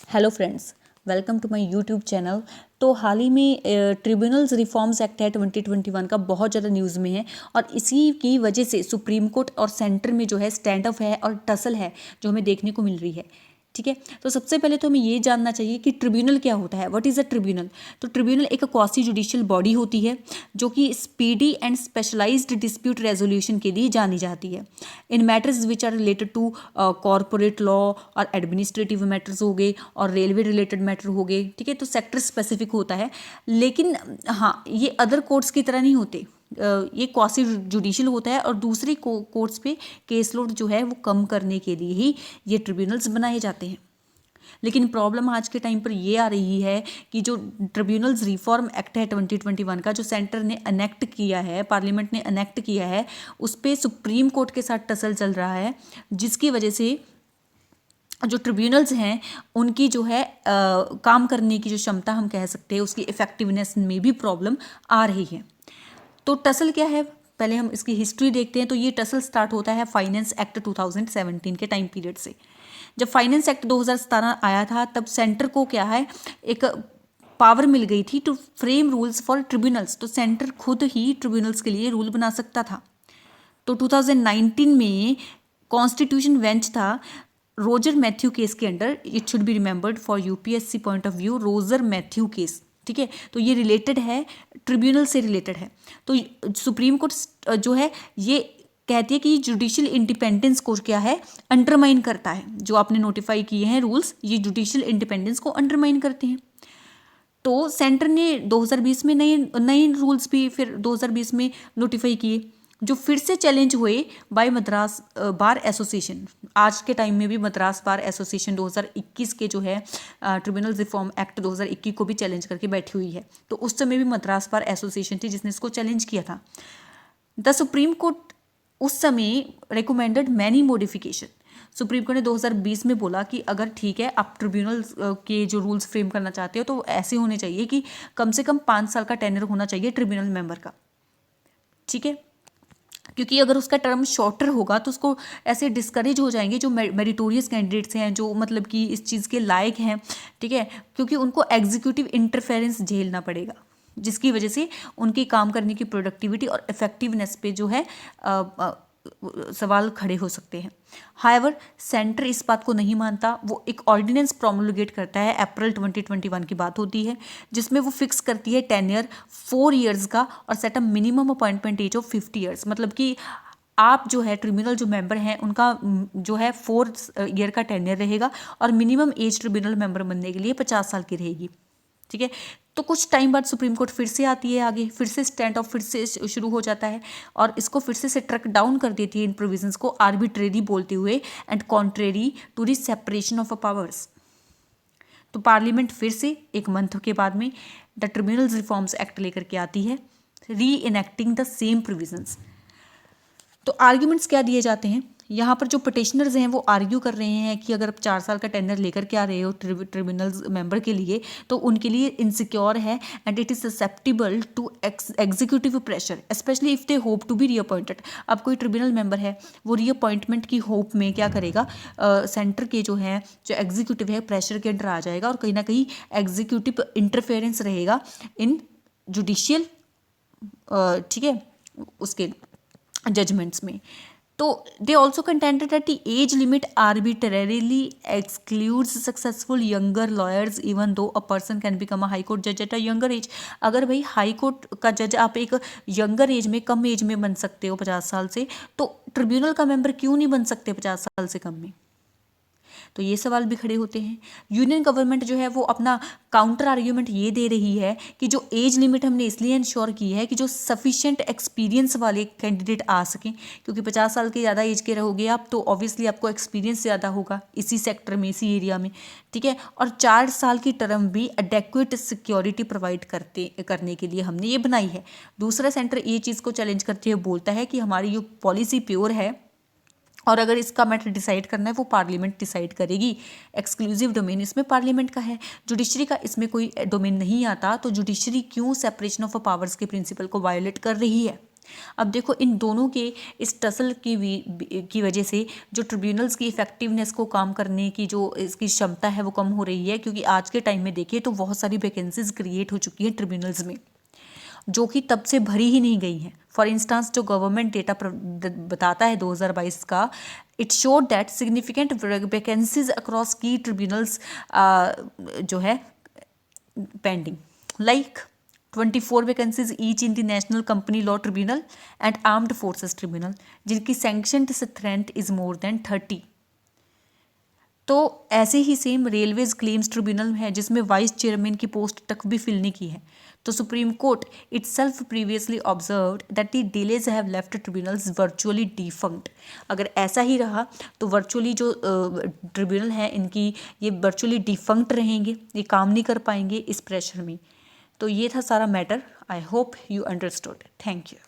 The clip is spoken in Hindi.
Hello friends, welcome to my YouTube channel. तो हाल ही में ट्रिब्यूनल्स रिफॉर्म्स एक्ट है 2021 का बहुत ज़्यादा न्यूज़ में है और इसी की वजह से सुप्रीम कोर्ट और सेंटर में जो है स्टैंड अप है और टसल है जो हमें देखने को मिल रही है। ठीक है, तो सबसे पहले तो हमें ये जानना चाहिए कि ट्रिब्यूनल क्या होता है। What is a tribunal? तो ट्रिब्यूनल एक क्वासी जुडिशियल बॉडी होती है जो कि speedy and specialised dispute resolution के लिए जानी जाती है in matters which are related to corporate law और एडमिनिस्ट्रेटिव मैटर्स हो गए और रेलवे रिलेटेड मैटर हो गए। ठीक है, तो सेक्टर स्पेसिफिक होता है, लेकिन हाँ, ये अदर कोर्ट्स की तरह नहीं होते। ये क्वासी जुडिशियल होता है और दूसरे कोर्ट्स पे केस लोड जो है वो कम करने के लिए ही ये ट्रिब्यूनल्स बनाए जाते हैं। लेकिन प्रॉब्लम आज के टाइम पर ये आ रही है कि जो ट्रिब्यूनल्स रिफॉर्म एक्ट है 2021 का, जो सेंटर ने अनेक्ट किया है, पार्लियामेंट ने अनेक्ट किया है, उस पर सुप्रीम कोर्ट के साथ टसल चल रहा है, जिसकी वजह से जो ट्रिब्यूनल्स हैं उनकी जो है काम करने की जो क्षमता हम कह सकते हैं, उसकी इफेक्टिवनेस में भी प्रॉब्लम आ रही है। तो टसल क्या है, पहले हम इसकी हिस्ट्री देखते हैं। तो ये टसल स्टार्ट होता है फाइनेंस एक्ट 2017 के टाइम पीरियड से। जब फाइनेंस एक्ट 2017 आया था तब सेंटर को क्या है, एक पावर मिल गई थी to frame rules for tribunals. तो सेंटर खुद ही ट्रिब्यूनल्स के लिए रूल बना सकता था। तो 2019 में कॉन्स्टिट्यूशन बेंच था रोजर मैथ्यू केस के under. It should be remembered for UPSC point of view, Roger Matthew case. ठीक है, तो ये रिलेटेड है, ट्रिब्यूनल से रिलेटेड है। तो सुप्रीम कोर्ट जो है ये कहती है कि जुडिशियल इंडिपेंडेंस को क्या है, अंडरमाइन करता है। जो आपने नोटिफाई किए हैं रूल्स, ये जुडिशियल इंडिपेंडेंस को अंडरमाइन करते हैं। तो सेंटर ने 2020 में नए नए रूल्स भी फिर 2020 में नोटिफाई किए, जो फिर से चैलेंज हुए बाय मद्रास बार एसोसिएशन। आज के टाइम में भी मद्रास बार एसोसिएशन 2021 के जो है ट्रिब्यूनल रिफॉर्म एक्ट 2021 को भी चैलेंज करके बैठी हुई है। तो उस समय भी मद्रास बार एसोसिएशन थी जिसने इसको चैलेंज किया था। द सुप्रीम कोर्ट उस समय recommended many modification. Supreme court ने 2020 में बोला कि अगर ठीक है आप ट्रिब्यूनल के जो रूल्स फ्रेम करना चाहते हो तो ऐसे होने चाहिए कि कम से कम 5 साल का टेन्योर होना चाहिए ट्रिब्यूनल मेंबर का। ठीक है, क्योंकि अगर उसका टर्म शॉर्टर होगा तो उसको ऐसे डिस्करेज हो जाएंगे जो मेरिटोरियस कैंडिडेट्स हैं, जो मतलब कि इस चीज़ के लायक हैं। ठीक है, क्योंकि उनको एग्जीक्यूटिव इंटरफेरेंस झेलना पड़ेगा, जिसकी वजह से उनकी काम करने की प्रोडक्टिविटी और इफेक्टिवनेस पे जो है सवाल खड़े हो सकते हैं। हाउएवर सेंटर इस बात को नहीं मानता। वो एक ऑर्डिनेंस प्रोमुलगेट करता है, अप्रैल 2021 की बात होती है, जिसमें वो फिक्स करती है टेन्योर 4 ईयर्स का और set a minimum appointment age of 50 years. मतलब कि आप जो है ट्रिब्यूनल जो मेंबर हैं उनका जो है 4 ईयर का टेन्योर रहेगा और मिनिमम एज ट्रिब्यूनल मेंबर बनने के लिए 50 साल की रहेगी। ठीक है, तो कुछ टाइम बाद सुप्रीम कोर्ट फिर से आती है आगे, फिर से स्टैंड ऑफ फिर से शुरू हो जाता है और इसको फिर से ट्रक डाउन कर देती है इन प्रोविजंस को आर्बिट्रेरी बोलते हुए and contrary to the separation of powers. तो पार्लियामेंट फिर से एक मंथ के बाद में द ट्रिब्यूनल्स रिफॉर्म्स एक्ट लेकर के आती है, री इनेक्टिंग द सेम प्रोविजंस। तो आर्ग्यूमेंट्स क्या दिए जाते हैं यहाँ पर? जो पटिशनर्स हैं वो आर्ग्यू कर रहे हैं कि अगर आप 4 साल का टेन्योर लेकर के आ रहे हो ट्रिब्यूनल्स मेंबर के लिए तो उनके लिए इनसिक्योर है and it is susceptible to executive pressure, specially if they hope to be reappointed. अब कोई ट्रिब्यूनल मेंबर है वो रीअपॉइंटमेंट की होप में क्या करेगा, सेंटर के जो है जो एग्जीक्यूटिव है प्रेशर के अंडर आ जाएगा और कहीं ना कहीं एग्जीक्यूटिव इंटरफेरेंस रहेगा इन जुडिशियल, ठीक है, उसके जजमेंट्स में। तो they also contented that the age limit arbitrarily excludes successful younger lawyers even though a person can become a high court जज एट अ यंगर एज। अगर भाई हाई कोर्ट का जज आप एक यंगर एज में, कम एज में बन सकते हो 50 साल से, तो ट्रिब्यूनल का मेंबर क्यों नहीं बन सकते 50 साल से कम में? तो ये सवाल भी खड़े होते हैं। यूनियन गवर्नमेंट जो है वो अपना काउंटर आर्ग्यूमेंट ये दे रही है कि जो एज लिमिट हमने इसलिए इंश्योर की है कि जो सफिशिएंट एक्सपीरियंस वाले कैंडिडेट आ सकें, क्योंकि 50 साल के ज़्यादा एज के रहोगे आप तो ऑब्वियसली आपको एक्सपीरियंस ज़्यादा होगा इसी सेक्टर में, इसी एरिया में। ठीक है, और 4 साल की टर्म भी एडेक्वेट सिक्योरिटी प्रोवाइड करने के लिए हमने ये बनाई है। दूसरा सेंटर ये चीज़ को चैलेंज करते हुए बोलता है कि हमारी जो पॉलिसी प्योर है और अगर इसका मैटर डिसाइड करना है वो पार्लियामेंट डिसाइड करेगी। एक्सक्लूसिव डोमेन इसमें पार्लियामेंट का है, जुडिशरी का इसमें कोई डोमेन नहीं आता। तो जुडिशरी क्यों सेपरेशन ऑफ पावर्स के प्रिंसिपल को वायोलेट कर रही है? अब देखो इन दोनों के इस टसल की वजह से जो ट्रिब्यूनल्स की इफेक्टिवनेस को काम करने की जो इसकी क्षमता है वो कम हो रही है, क्योंकि आज के टाइम में देखिए तो बहुत सारी वैकेंसीज क्रिएट हो चुकी हैं ट्रिब्यूनल्स में, जो कि तब से भरी ही नहीं गई हैं। फॉर इंस्टांस जो गवर्नमेंट डेटा बताता है 2022 का, it showed that significant vacancies across की ट्रिब्यूनल्स जो है pending, like 24 vacancies each in the national company law tribunal and armed forces tribunal, जिनकी sanctioned strength is more than 30। तो ऐसे ही सेम रेलवेज क्लेम्स ट्रिब्यूनल है जिसमें वाइस चेयरमैन की पोस्ट तक भी फिल नहीं की है। तो supreme court itself previously observed that the delays have left tribunals virtually defunct. अगर ऐसा ही रहा तो वर्चुअली जो ट्रिब्यूनल है इनकी ये वर्चुअली डिफंक्ट रहेंगे, ये काम नहीं कर पाएंगे इस प्रेशर में। तो ये था सारा matter. I hope you understood. Thank you.